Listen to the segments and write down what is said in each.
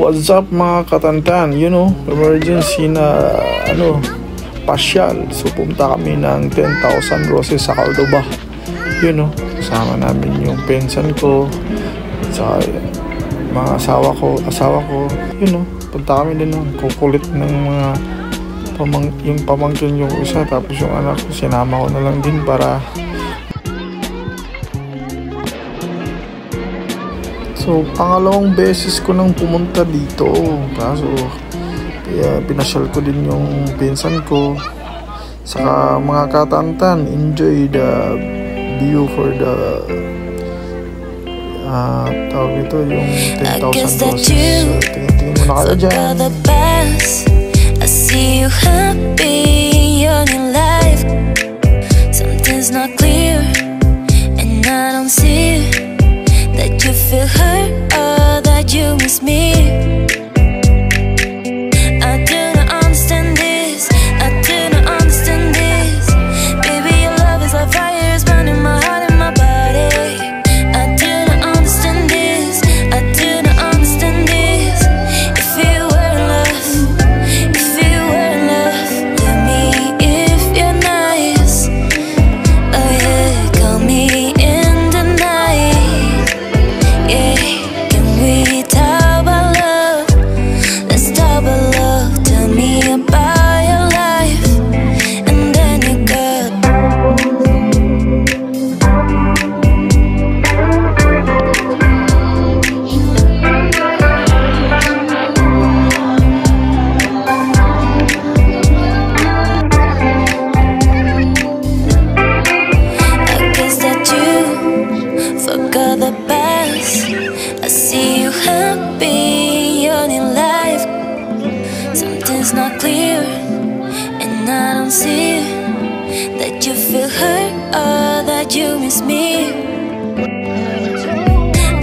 What's up mga katantan? You know, emergency na pasyal. So pumunta kami ng 10,000 Roses sa Cordoba. You know, kasama namin yung pinsan ko, sa mga asawa ko. You know, punta kami din ng kukulit ng mga yung pamangkin yung isa, tapos yung anak ko sinama ko na lang din para. So, pangalawang beses ko nang pumunta dito. Kaso, kaya pinasyal ko din yung pinsan ko. Saka mga katantan, enjoy the view for the tawag ito, yung 10,000 Roses. So, tingin mo na kayo dyan. I see you happy in your life. Something's not clear, and I don't see that you feel hurt or that you miss me. I do not understand this. I do not understand this. Baby, your love is like fire, it's burning my heart and my body. I do not understand this. I do not understand this. If you were in love, if you were in love, tell me if you're nice. Oh yeah, call me in the night. Yeah, can we talk about love? Let's talk about love. Tell me about your life, and then you go. I guess that you forgot the past. I see you happy in your life. Something's not clear, and I don't see that you feel hurt or that you miss me.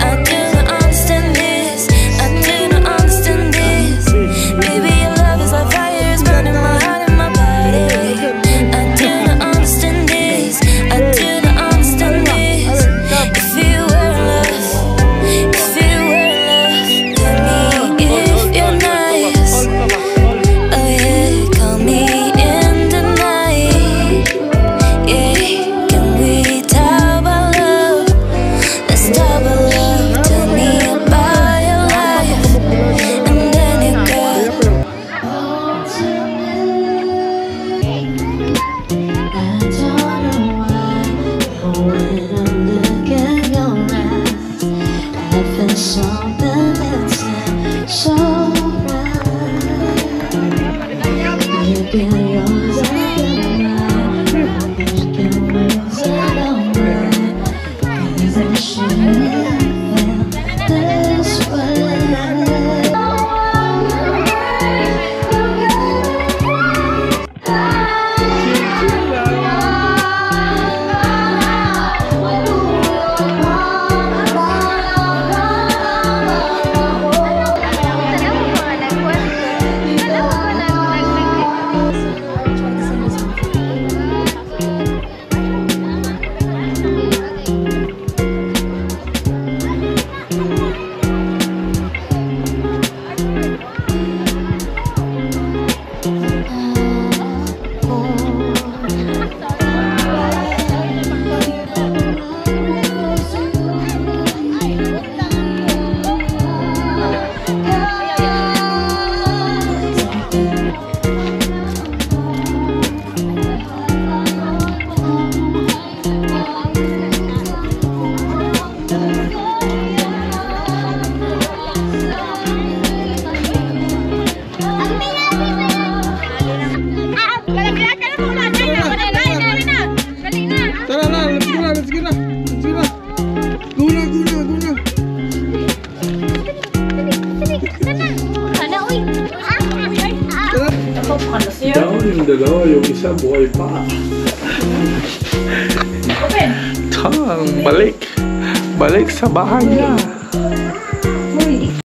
I do not understand this. I do not understand this. Baby, your love is like fire, it's burning my heart and my body. I do not understand this. I do not understand this. If you were in love, if you were in love, tell me if you're nice. Oh yeah, call me in the night. Yeah, can we talk about love? Let's talk about love. Tell me about your life, and then you go. Something inside so right. You feel yours and mine. You can lose it all right. 'Cause I shouldn't feel this way. Yung dalawa, yung isa buhay pa. Balik sa bahay niya.